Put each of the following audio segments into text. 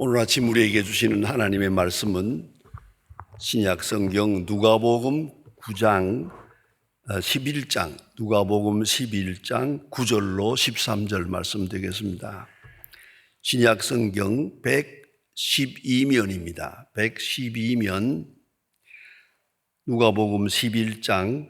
오늘 아침 우리에게 주시는 하나님의 말씀은 신약 성경 누가복음 9장 11장 누가복음 11장 9절로 13절 말씀 되겠습니다. 신약 성경 112면입니다. 112면 누가복음 11장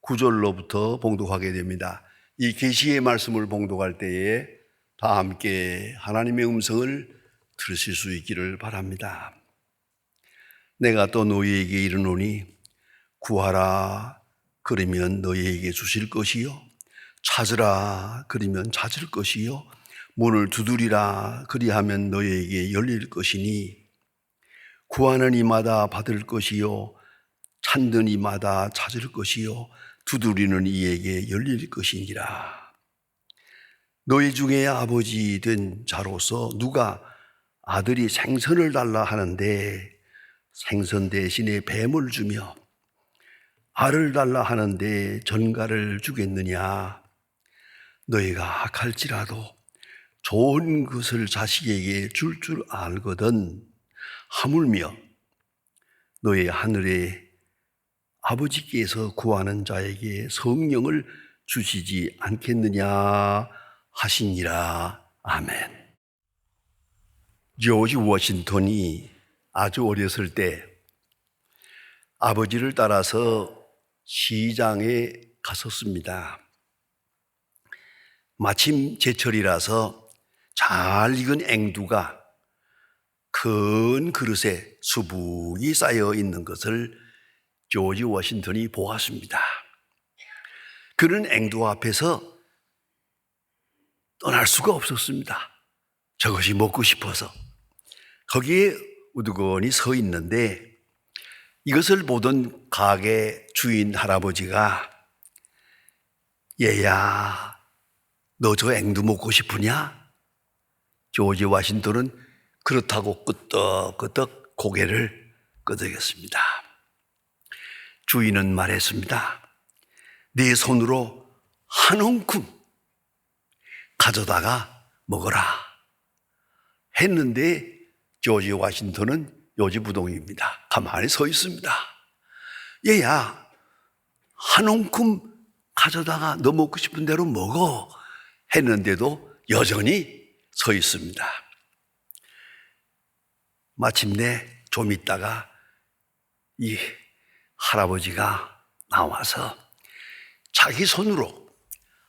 9절로부터 봉독하게 됩니다. 이 계시의 말씀을 봉독할 때에 다 함께 하나님의 음성을 들으실 수 있기를 바랍니다. 내가 또 너희에게 이르노니 구하라 그러면 너희에게 주실 것이요 찾으라 그러면 찾을 것이요 문을 두드리라 그리하면 너희에게 열릴 것이니 구하는 이마다 받을 것이요 찾는 이마다 찾을 것이요 두드리는 이에게 열릴 것이니라. 너희 중에 아버지 된 자로서 누가 아들이 생선을 달라 하는데 생선 대신에 뱀을 주며 알을 달라 하는데 전갈을 주겠느냐? 너희가 악할지라도 좋은 것을 자식에게 줄 알거든 하물며 너희 하늘의 아버지께서 구하는 자에게 성령을 주시지 않겠느냐 하시니라. 아멘. 조지 워싱턴이 아주 어렸을 때 아버지를 따라서 시장에 갔었습니다. 마침 제철이라서 잘 익은 앵두가 큰 그릇에 수북이 쌓여 있는 것을 조지 워싱턴이 보았습니다. 그는 앵두 앞에서 떠날 수가 없었습니다. 저것이 먹고 싶어서. 거기에 우두커니 서 있는데 이것을 보던 가게 주인 할아버지가 얘야 너 저 앵두 먹고 싶으냐? 조지 워싱턴은 그렇다고 끄덕끄덕 고개를 끄덕였습니다. 주인은 말했습니다. 네 손으로 한 움큼 가져다가 먹어라 했는데 조지 워싱턴은 요지부동입니다. 가만히 서 있습니다. 얘야 한 움큼 가져다가 너 먹고 싶은 대로 먹어 했는데도 여전히 서 있습니다. 마침내 좀 있다가 이 할아버지가 나와서 자기 손으로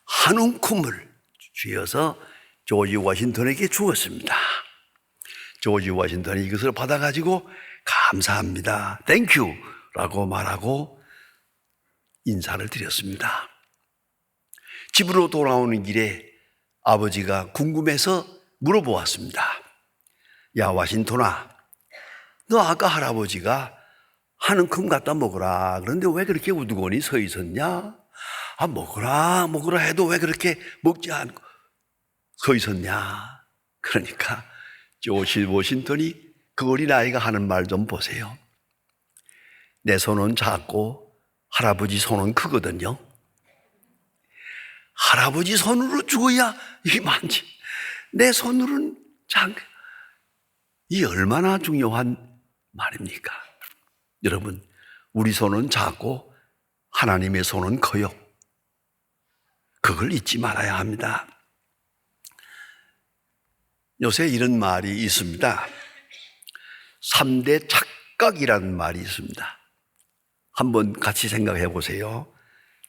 한 움큼을 쥐어서 조지 워싱턴에게 주었습니다. 조지 워싱턴이 이것을 받아가지고 감사합니다. 땡큐 라고 말하고 인사를 드렸습니다. 집으로 돌아오는 길에 아버지가 궁금해서 물어보았습니다. 야 워싱턴아 너 아까 할아버지가 한 움큼 갖다 먹어라 그런데 왜 그렇게 우두커니 서 있었냐? 먹어라 해도 왜 그렇게 먹지 않고 서 있었냐? 그러니까 조지 워싱턴이 그 어린아이가 하는 말 좀 보세요. 내 손은 작고 할아버지 손은 크거든요. 할아버지 손으로 주어야 이만치 내 손으로는 이 얼마나 중요한 말입니까? 여러분 우리 손은 작고 하나님의 손은 커요. 그걸 잊지 말아야 합니다. 요새 이런 말이 있습니다. 3대 착각이라는 말이 있습니다. 한번 같이 생각해 보세요.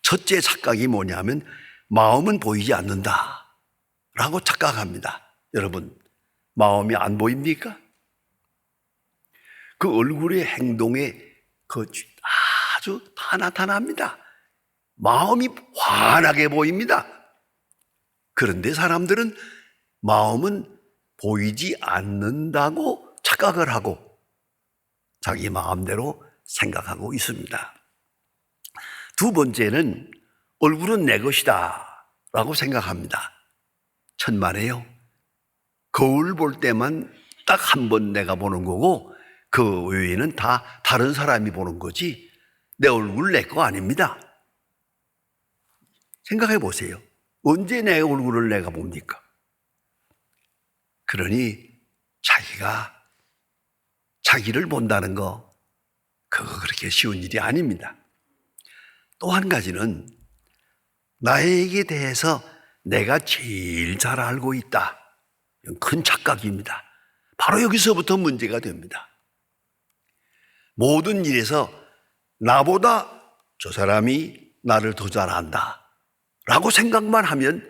첫째 착각이 뭐냐면 마음은 보이지 않는다 라고 착각합니다. 여러분 마음이 안 보입니까? 그 얼굴의 행동에 아주 다 나타납니다. 마음이 환하게 보입니다. 그런데 사람들은 마음은 보이지 않는다고 착각을 하고 자기 마음대로 생각하고 있습니다. 두 번째는 얼굴은 내 것이다 라고 생각합니다. 천만에요. 거울 볼 때만 딱 한 번 내가 보는 거고 그 외에는 다 다른 사람이 보는 거지 내 얼굴 내 거 아닙니다. 생각해 보세요. 언제 내 얼굴을 내가 봅니까? 그러니 자기가 자기를 본다는 거, 그거 그렇게 쉬운 일이 아닙니다. 또 한 가지는 나에게 대해서 내가 제일 잘 알고 있다. 이건 큰 착각입니다. 바로 여기서부터 문제가 됩니다. 모든 일에서 나보다 저 사람이 나를 더 잘 안다 라고 생각만 하면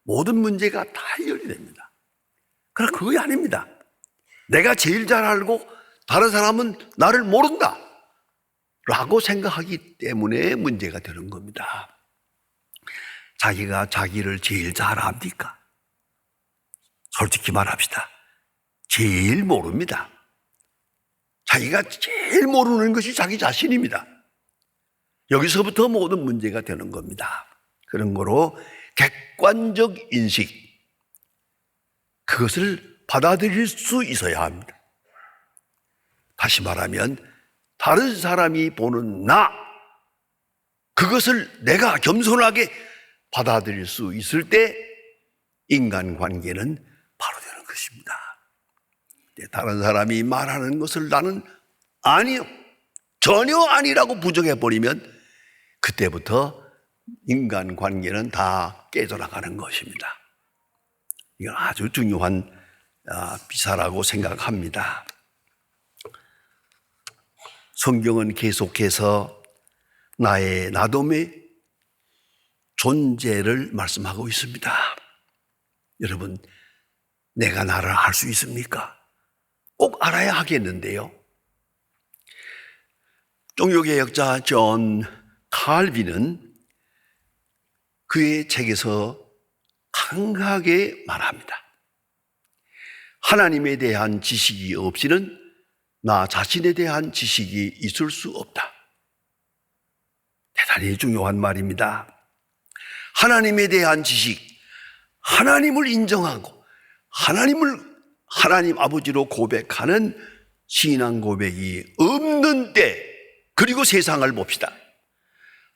모든 문제가 다 해결이 됩니다. 그러나 그게 아닙니다. 내가 제일 잘 알고 다른 사람은 나를 모른다 라고 생각하기 때문에 문제가 되는 겁니다. 자기가 자기를 제일 잘 압니까? 솔직히 말합시다. 제일 모릅니다. 자기가 제일 모르는 것이 자기 자신입니다. 여기서부터 모든 문제가 되는 겁니다. 그런 거로 객관적 인식, 그것을 받아들일 수 있어야 합니다. 다시 말하면 다른 사람이 보는 나, 그것을 내가 겸손하게 받아들일 수 있을 때 인간관계는 바로 되는 것입니다. 다른 사람이 말하는 것을 나는 아니요, 전혀 아니라고 부정해버리면 그때부터 인간관계는 다 깨져나가는 것입니다. 이건 아주 중요한 비사라고 생각합니다. 성경은 계속해서 나의 나됨의 존재를 말씀하고 있습니다. 여러분, 내가 나를 알 수 있습니까? 꼭 알아야 하겠는데요. 종교개혁자 존 칼빈은 그의 책에서 강하게 말합니다. 하나님에 대한 지식이 없이는 나 자신에 대한 지식이 있을 수 없다. 대단히 중요한 말입니다. 하나님에 대한 지식, 하나님을 인정하고 하나님 아버지로 고백하는 신앙 고백이 없는 때, 그리고 세상을 봅시다.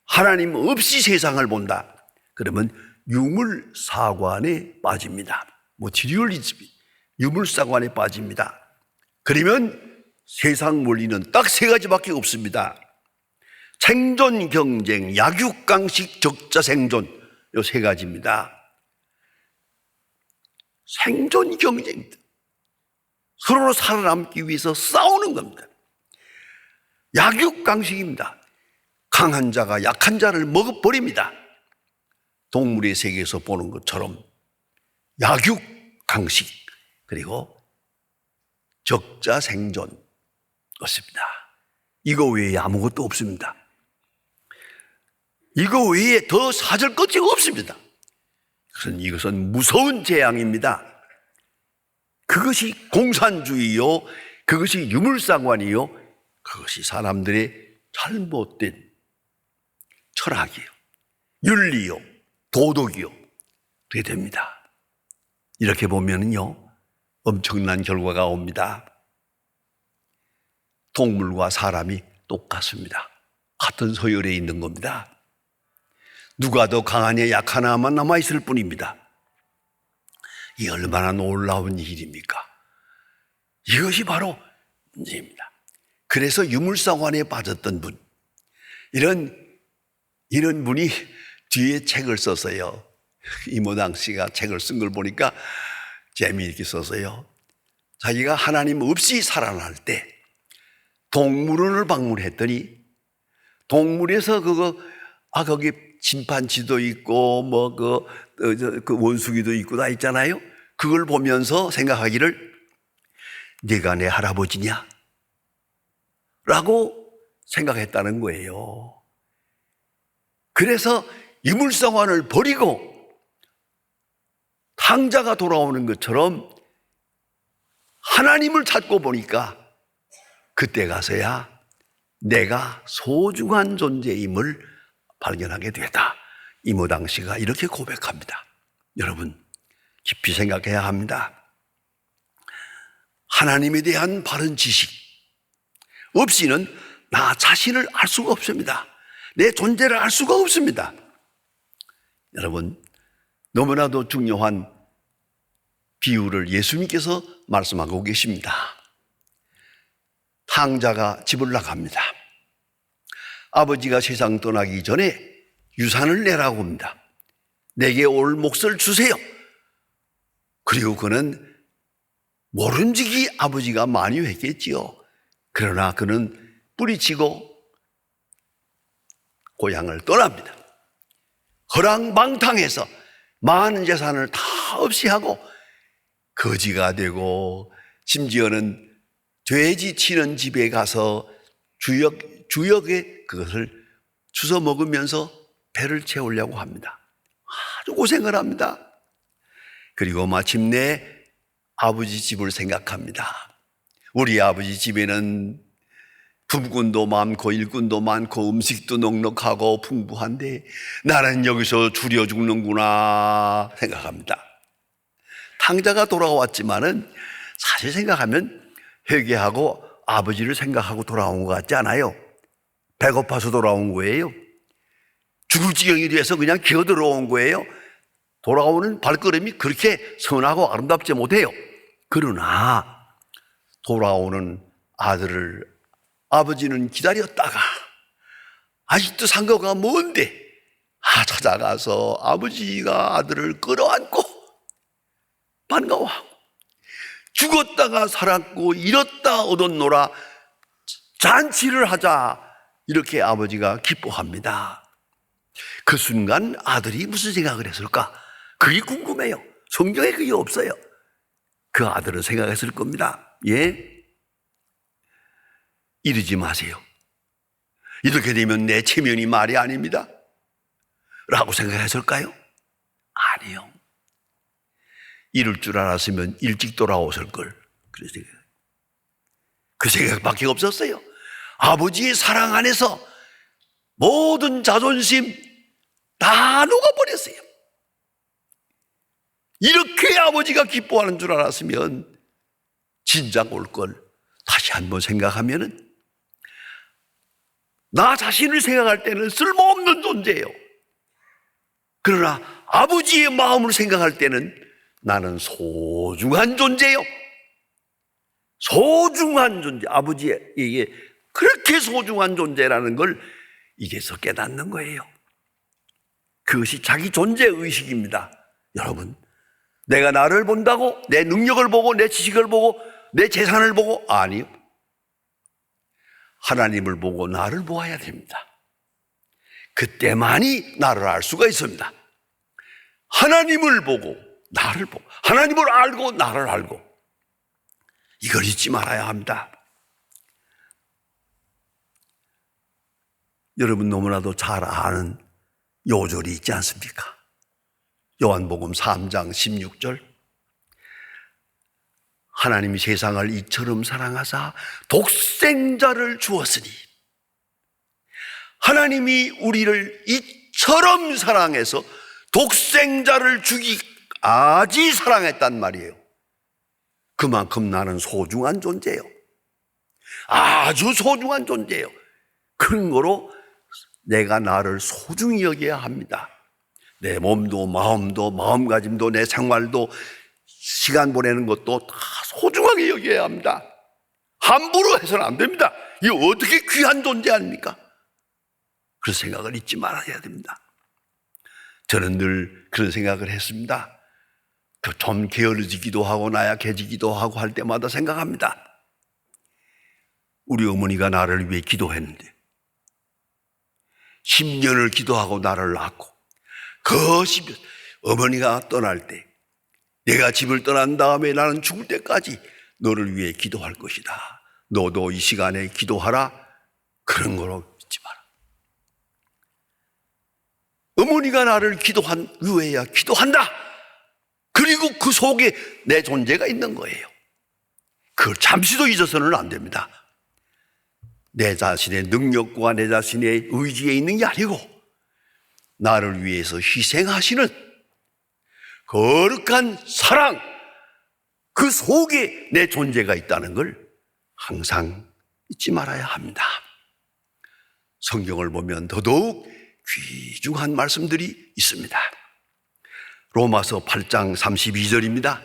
하나님 없이 세상을 본다. 그러면 유물사관에 빠집니다. 듀얼리즘, 유물사관에 빠집니다. 그러면 세상 원리는 딱 세 가지밖에 없습니다. 생존 경쟁, 약육강식, 적자 생존, 이 세 가지입니다. 생존 경쟁입니다. 서로 살아남기 위해서 싸우는 겁니다. 약육강식입니다. 강한 자가 약한 자를 먹어버립니다. 동물의 세계에서 보는 것처럼 약육강식, 그리고 적자 생존, 없습니다. 이거 외에 아무것도 없습니다. 이거 외에 더 사줄 것이 없습니다. 이것은 무서운 재앙입니다. 그것이 공산주의요, 그것이 유물상관이요, 그것이 사람들의 잘못된 철학이요, 윤리요, 도덕이요, 그렇게 됩니다. 이렇게 보면은요, 엄청난 결과가 옵니다. 동물과 사람이 똑같습니다. 같은 서열에 있는 겁니다. 누가 더 강하냐 약하냐만 남아있을 뿐입니다. 이 얼마나 놀라운 일입니까? 이것이 바로 문제입니다. 그래서 유물상관에 빠졌던 분, 이런 분이 뒤에 책을 썼어요. 이모당 씨가 책을 쓴 걸 보니까 재미있게 썼어요. 자기가 하나님 없이 살아날 때 동물원을 방문했더니 동물에서 거기 침판지도 있고 그 원숭이도 있고 다 있잖아요. 그걸 보면서 생각하기를 네가 내 할아버지냐? 라고 생각했다는 거예요. 그래서 유물상관을 버리고 탕자가 돌아오는 것처럼 하나님을 찾고 보니까 그때 가서야 내가 소중한 존재임을 발견하게 되었다. 이모당 씨가 이렇게 고백합니다. 여러분, 깊이 생각해야 합니다. 하나님에 대한 바른 지식 없이는 나 자신을 알 수가 없습니다. 내 존재를 알 수가 없습니다. 여러분, 너무나도 중요한 비유를 예수님께서 말씀하고 계십니다. 탕자가 집을 나갑니다. 아버지가 세상 떠나기 전에 유산을 내라고 합니다. 내게 올 몫을 주세요. 그리고 그는 모름지기 아버지가 많이 했겠지요. 그러나 그는 뿌리치고 고향을 떠납니다. 허랑방탕해서 많은 재산을 다 없이 하고 거지가 되고 심지어는 돼지 치는 집에 가서 주역에 그것을 주워 먹으면서 배를 채우려고 합니다. 아주 고생을 합니다. 그리고 마침내 아버지 집을 생각합니다. 우리 아버지 집에는 품꾼도 많고 일꾼도 많고 음식도 넉넉하고 풍부한데 나는 여기서 줄여 죽는구나 생각합니다. 탕자가 돌아왔지만은 사실 생각하면 회개하고 아버지를 생각하고 돌아온 것 같지 않아요. 배고파서 돌아온 거예요. 죽을 지경이 돼서 그냥 기어 들어온 거예요. 돌아오는 발걸음이 그렇게 선하고 아름답지 못해요. 그러나 돌아오는 아들을 아버지는 기다렸다가 아직도 상거가 먼데 찾아가서 아버지가 아들을 끌어안고 반가워하고 죽었다가 살았고 잃었다 얻었노라 잔치를 하자 이렇게 아버지가 기뻐합니다. 그 순간 아들이 무슨 생각을 했을까? 그게 궁금해요. 성경에 그게 없어요. 그 아들은 생각했을 겁니다. 예? 이러지 마세요. 이렇게 되면 내 체면이 말이 아닙니다. 라고 생각했을까요? 아니요. 이럴 줄 알았으면 일찍 돌아오실 걸. 그 생각밖에 없었어요. 아버지의 사랑 안에서 모든 자존심 다 녹아버렸어요. 이렇게 아버지가 기뻐하는 줄 알았으면 진작 올 걸 다시 한번 생각하면은 나 자신을 생각할 때는 쓸모없는 존재예요. 그러나 아버지의 마음을 생각할 때는 나는 소중한 존재예요. 소중한 존재, 아버지에게 그렇게 소중한 존재라는 걸 이제서 깨닫는 거예요. 그것이 자기 존재의식입니다. 여러분, 내가 나를 본다고 내 능력을 보고 내 지식을 보고 내 재산을 보고 아니요. 하나님을 보고 나를 보아야 됩니다. 그때만이 나를 알 수가 있습니다. 하나님을 보고 나를 보고 하나님을 알고 나를 알고 이걸 잊지 말아야 합니다. 여러분 너무나도 잘 아는 요절이 있지 않습니까? 요한복음 3장 16절 하나님이 세상을 이처럼 사랑하사 독생자를 주었으니 하나님이 우리를 이처럼 사랑해서 독생자를 주기까지 사랑했단 말이에요. 그만큼 나는 소중한 존재예요. 아주 소중한 존재예요. 그런 거로 내가 나를 소중히 여겨야 합니다. 내 몸도 마음도 마음가짐도 내 생활도 시간 보내는 것도 다 소중하게 여겨야 합니다. 함부로 해서는 안 됩니다. 이게 어떻게 귀한 존재 아닙니까? 그런 생각을 잊지 말아야 됩니다. 저는 늘 그런 생각을 했습니다. 좀 게을러지기도 하고 나약해지기도 하고 할 때마다 생각합니다. 우리 어머니가 나를 위해 기도했는데 10년을 기도하고 나를 낳고 그 어머니가 떠날 때 내가 집을 떠난 다음에 나는 죽을 때까지 너를 위해 기도할 것이다. 너도 이 시간에 기도하라. 그런 거로 믿지 마라. 어머니가 나를 위해야 기도한다. 그리고 그 속에 내 존재가 있는 거예요. 그걸 잠시도 잊어서는 안 됩니다. 내 자신의 능력과 내 자신의 의지에 있는 게 아니고 나를 위해서 희생하시는 거룩한 사랑, 그 속에 내 존재가 있다는 걸 항상 잊지 말아야 합니다. 성경을 보면 더더욱 귀중한 말씀들이 있습니다. 로마서 8장 32절입니다.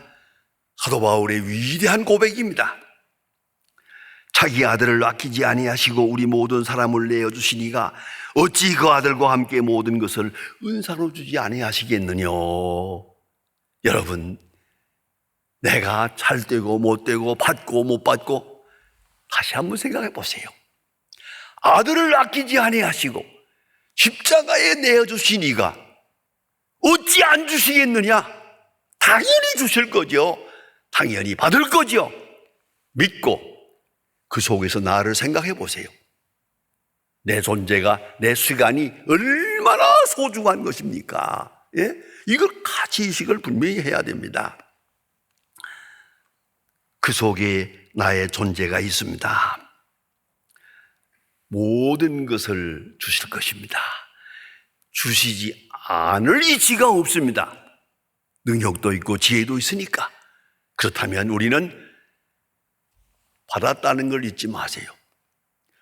사도 바울의 위대한 고백입니다. 자기 아들을 아끼지 아니하시고 우리 모든 사람을 내어 주시니가 어찌 그 아들과 함께 모든 것을 은사로 주지 아니하시겠느냐. 여러분, 내가 잘 되고 못 되고 받고 못 받고 다시 한번 생각해 보세요. 아들을 아끼지 아니하시고 십자가에 내어 주시니가 어찌 안 주시겠느냐? 당연히 주실 거죠. 당연히 받을 거죠. 믿고 그 속에서 나를 생각해 보세요. 내 존재가, 내 시간이 얼마나 소중한 것입니까? 예? 이걸 같이 인식을 분명히 해야 됩니다. 그 속에 나의 존재가 있습니다. 모든 것을 주실 것입니다. 주시지 않을 이치가 없습니다. 능력도 있고 지혜도 있으니까. 그렇다면 우리는 받았다는 걸 잊지 마세요.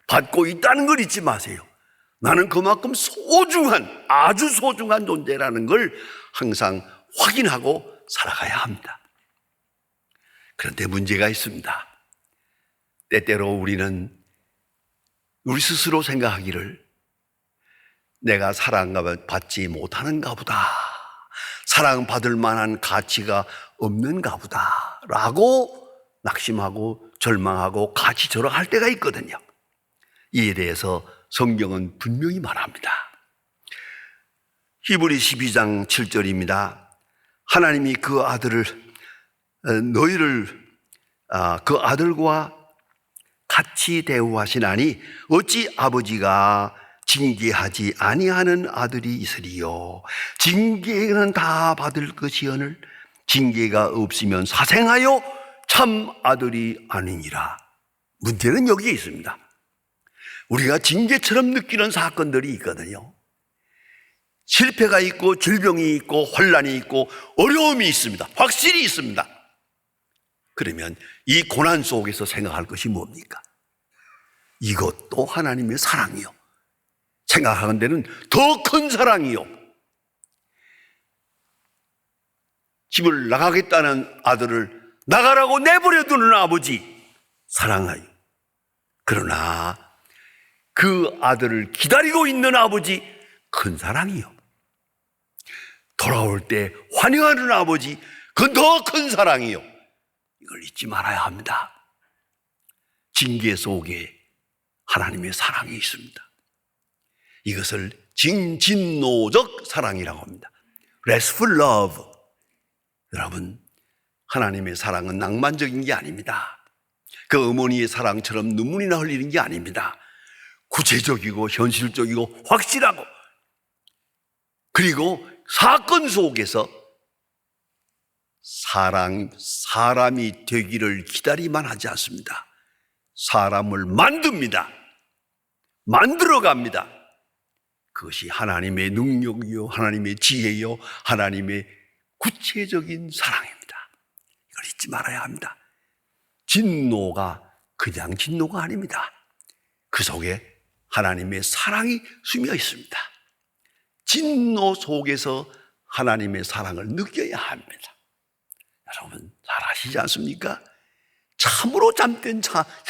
받고 있다는 걸 잊지 마세요. 나는 그만큼 소중한, 아주 소중한 존재라는 걸 항상 확인하고 살아가야 합니다. 그런데 문제가 있습니다. 때때로 우리는 우리 스스로 생각하기를 내가 사랑받지 못하는가 보다, 사랑받을 만한 가치가 없는가 보다 라고 낙심하고 절망하고 같이 절망할 때가 있거든요. 이에 대해서 성경은 분명히 말합니다. 히브리 12장 7절입니다. 하나님이 그 아들을 너희를 그 아들과 같이 대우하시나니 어찌 아버지가 징계하지 아니하는 아들이 있으리요. 징계는 다 받을 것이오늘 징계가 없으면 사생하여 참 아들이 아니니라. 문제는 여기에 있습니다. 우리가 징계처럼 느끼는 사건들이 있거든요. 실패가 있고 질병이 있고 혼란이 있고 어려움이 있습니다. 확실히 있습니다. 그러면 이 고난 속에서 생각할 것이 뭡니까? 이것도 하나님의 사랑이요. 생각하는 데는 더 큰 사랑이요. 집을 나가겠다는 아들을 나가라고 내버려 두는 아버지 사랑하요. 그러나 그 아들을 기다리고 있는 아버지 큰 사랑이요. 돌아올 때 환영하는 아버지 그건 더 큰 사랑이요. 이걸 잊지 말아야 합니다. 징계 속에 하나님의 사랑이 있습니다. 이것을 진노적 사랑이라고 합니다. Restful love. 여러분, 하나님의 사랑은 낭만적인 게 아닙니다. 그 어머니의 사랑처럼 눈물이나 흘리는 게 아닙니다. 구체적이고 현실적이고 확실하고, 그리고 사건 속에서 사람이 되기를 기다리만 하지 않습니다. 사람을 만듭니다. 만들어갑니다. 그것이 하나님의 능력이요, 하나님의 지혜요, 하나님의 구체적인 사랑입니다. 이걸 잊지 말아야 합니다. 진노가 그냥 진노가 아닙니다. 그 속에 하나님의 사랑이 숨어 있습니다. 진노 속에서 하나님의 사랑을 느껴야 합니다. 여러분 잘 아시지 않습니까? 참으로 참된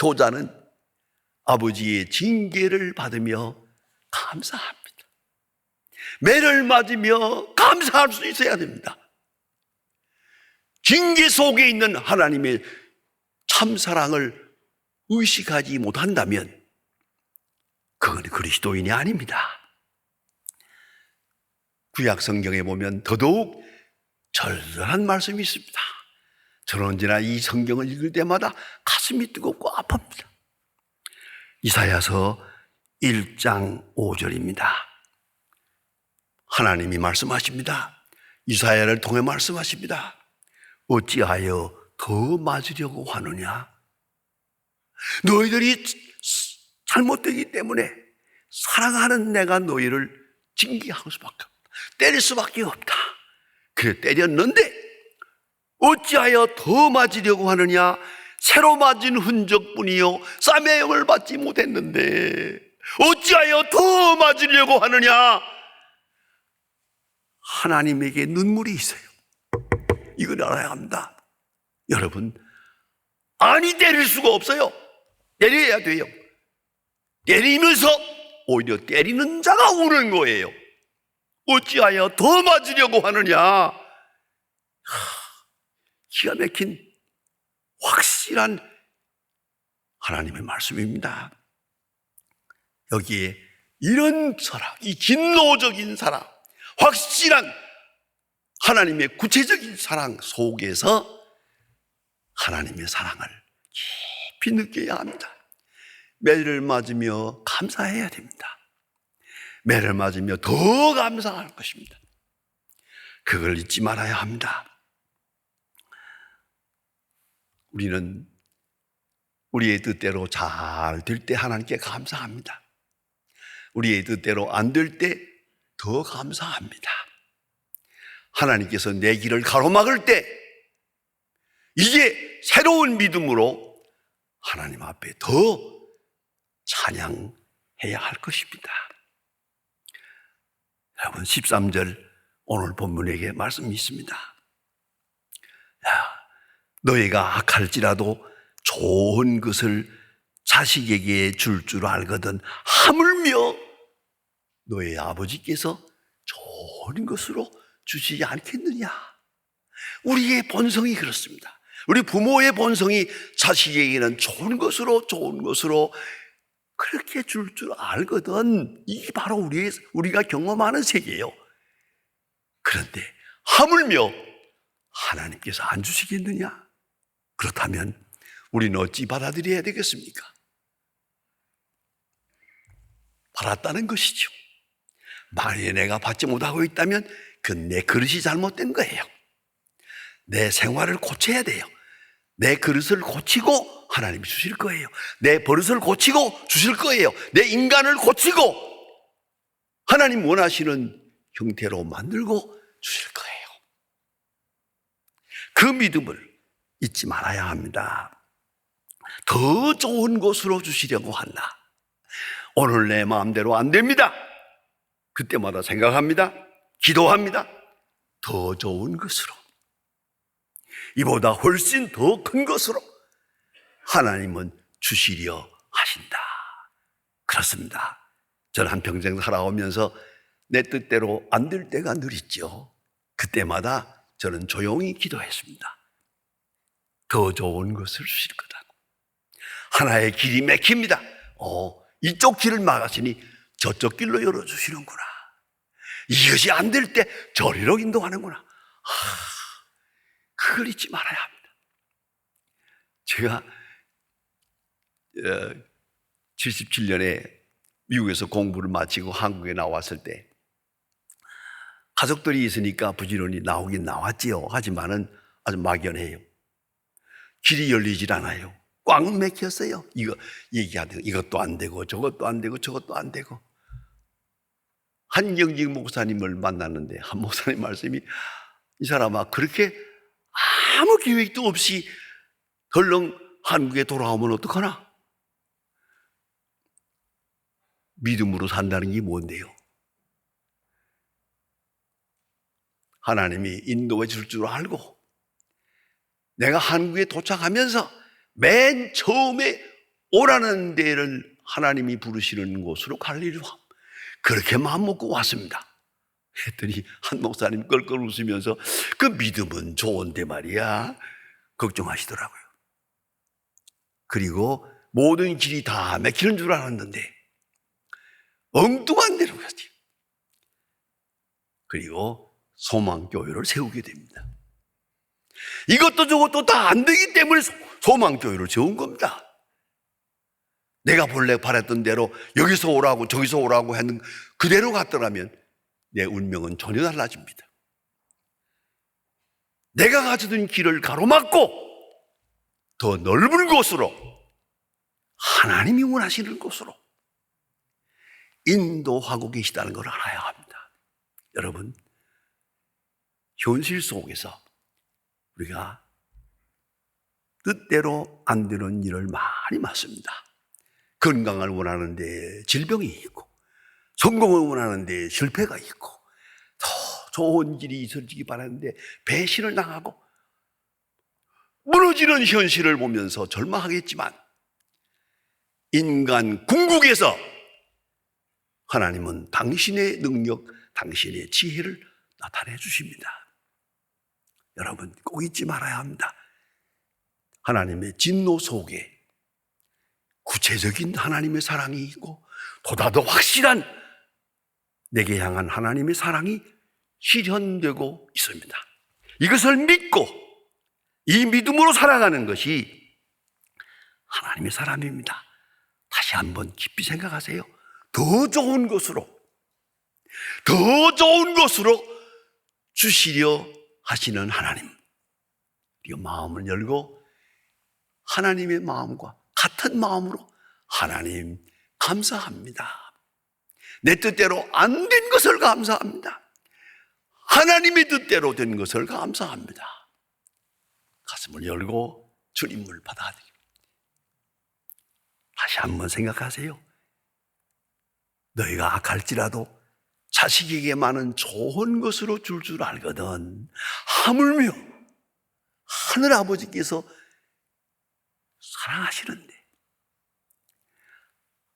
효자는 아버지의 징계를 받으며 감사합니다. 매를 맞으며 감사할 수 있어야 됩니다. 징계 속에 있는 하나님의 참사랑을 의식하지 못한다면 그건 그리스도인이 아닙니다. 구약 성경에 보면 더더욱 절절한 말씀이 있습니다. 저는 언제나 이 성경을 읽을 때마다 가슴이 뜨겁고 아픕니다. 이사야서 1장 5절입니다. 하나님이 말씀하십니다. 이사야를 통해 말씀하십니다. 어찌하여 더 맞으려고 하느냐? 너희들이 잘못되기 때문에 사랑하는 내가 너희를 징계할 수밖에 없다. 때릴 수밖에 없다. 그래 때렸는데 어찌하여 더 맞으려고 하느냐? 새로 맞은 흔적뿐이요 쌈의 영을 받지 못했는데 어찌하여 더 맞으려고 하느냐? 하나님에게 눈물이 있어요. 이걸 알아야 합니다. 여러분, 아니 때릴 수가 없어요. 때려야 돼요. 때리면서 오히려 때리는 자가 우는 거예요. 어찌하여 더 맞으려고 하느냐. 기가 막힌 확실한 하나님의 말씀입니다. 여기에 이런 사랑, 이 진노적인 사랑, 확실한 하나님의 구체적인 사랑 속에서 하나님의 사랑을 깊이 느껴야 합니다. 매를 맞으며 감사해야 됩니다. 매를 맞으며 더 감사할 것입니다. 그걸 잊지 말아야 합니다. 우리는 우리의 뜻대로 잘 될 때 하나님께 감사합니다. 우리의 뜻대로 안 될 때 더 감사합니다. 하나님께서 내 길을 가로막을 때 이제 새로운 믿음으로 하나님 앞에 더 찬양해야 할 것입니다. 여러분 13절 오늘 본문에게 말씀이 있습니다. 너희가 악할지라도 좋은 것을 자식에게 줄 줄 알거든 하물며 너희 아버지께서 좋은 것으로 주시지 않겠느냐. 우리의 본성이 그렇습니다. 우리 부모의 본성이 자식에게는 좋은 것으로 그렇게 줄 알거든. 이게 바로 우리가 경험하는 세계예요. 그런데 하물며 하나님께서 안 주시겠느냐? 그렇다면 우리는 어찌 받아들여야 되겠습니까? 받았다는 것이죠. 만약에 내가 받지 못하고 있다면 그건 내 그릇이 잘못된 거예요. 내 생활을 고쳐야 돼요. 내 그릇을 고치고 하나님이 주실 거예요. 내 버릇을 고치고 주실 거예요. 내 인간을 고치고 하나님 원하시는 형태로 만들고 주실 거예요. 그 믿음을 잊지 말아야 합니다. 더 좋은 곳으로 주시려고 한다. 오늘 내 마음대로 안 됩니다. 그때마다 생각합니다. 기도합니다. 더 좋은 것으로, 이보다 훨씬 더 큰 것으로 하나님은 주시려 하신다. 그렇습니다. 저는 한평생 살아오면서 내 뜻대로 안 될 때가 늘 있죠. 그때마다 저는 조용히 기도했습니다. 더 좋은 것을 주실 거다. 하나의 길이 막힙니다. 이쪽 길을 막았으니 저쪽 길로 열어주시는구나. 이것이 안 될 때 저리로 인도하는구나. 그걸 잊지 말아야 합니다. 제가 77년에 미국에서 공부를 마치고 한국에 나왔을 때 가족들이 있으니까 부지런히 나오긴 나왔지요. 하지만은 아주 막연해요. 길이 열리질 않아요. 꽉 막혔어요. 이거 얘기하다가 이것도 안 되고 저것도 안 되고 저것도 안 되고. 한경직 목사님을 만났는데 한 목사님 말씀이, 이 사람아 그렇게 아무 계획도 없이 덜렁 한국에 돌아오면 어떡하나? 믿음으로 산다는 게 뭔데요? 하나님이 인도해 줄 줄 알고 내가 한국에 도착하면서 맨 처음에 오라는 데를 하나님이 부르시는 곳으로 갈 일을 그렇게 마음 먹고 왔습니다. 했더니 한 목사님 껄껄 웃으면서 그 믿음은 좋은데 말이야 걱정하시더라고요. 그리고 모든 길이 다 막히는 줄 알았는데 엉뚱한 데로 갔지. 그리고 소망교회를 세우게 됩니다. 이것도 저것도 다 안 되기 때문에 소망교회를 세운 겁니다. 내가 본래 바랬던 대로 여기서 오라고 저기서 오라고 했는 그대로 갔더라면 내 운명은 전혀 달라집니다. 내가 가져둔 길을 가로막고 더 넓은 곳으로, 하나님이 원하시는 곳으로 인도하고 계시다는 걸 알아야 합니다. 여러분, 현실 속에서 우리가 뜻대로 안 되는 일을 많이 맞습니다. 건강을 원하는데 질병이 있고, 성공을 원하는데 실패가 있고, 더 좋은 길이 있어지기 바라는데 배신을 당하고, 무너지는 현실을 보면서 절망하겠지만 인간 궁극에서 하나님은 당신의 능력, 당신의 지혜를 나타내 주십니다. 여러분 꼭 잊지 말아야 합니다. 하나님의 진노 속에 구체적인 하나님의 사랑이 있고 보다 더 확실한 내게 향한 하나님의 사랑이 실현되고 있습니다. 이것을 믿고 이 믿음으로 살아가는 것이 하나님의 사람입니다. 다시 한번 깊이 생각하세요. 더 좋은 것으로 주시려 하시는 하나님. 이 마음을 열고 하나님의 마음과 같은 마음으로 하나님 감사합니다. 내 뜻대로 안 된 것을 감사합니다. 하나님의 뜻대로 된 것을 감사합니다. 가슴을 열고 주님을 받아들입니다. 다시 한번 생각하세요. 너희가 악할지라도 자식에게 많은 좋은 것으로 줄 알거든. 하물며 하늘 아버지께서 사랑하시는데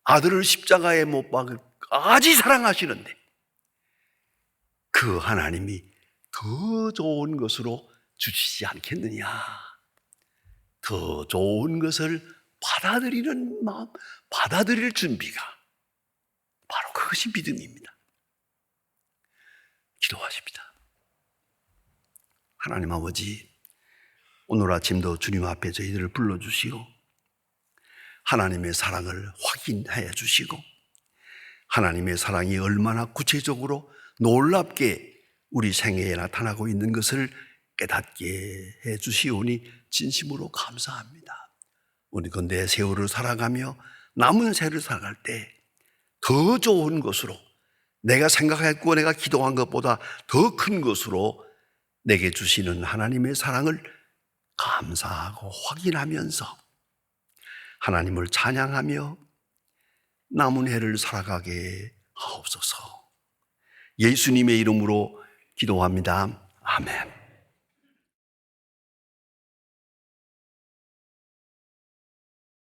아들을 십자가에 못 박을까지 사랑하시는데 그 하나님이 더 좋은 것으로 주시지 않겠느냐. 더 좋은 것을 받아들이는 마음, 받아들일 준비가 바로 그것이 믿음입니다. 기도하십니다. 하나님 아버지, 오늘 아침도 주님 앞에 저희들을 불러주시고 하나님의 사랑을 확인해 주시고 하나님의 사랑이 얼마나 구체적으로 놀랍게 우리 생애에 나타나고 있는 것을 깨닫게 해 주시오니 진심으로 감사합니다. 우리 건대 세월을 살아가며 남은 세월을 살아갈 때 더 좋은 것으로 내가 생각했고 내가 기도한 것보다 더 큰 것으로 내게 주시는 하나님의 사랑을 감사하고 확인하면서 하나님을 찬양하며 남은 해를 살아가게 하옵소서. 예수님의 이름으로 기도합니다. 아멘.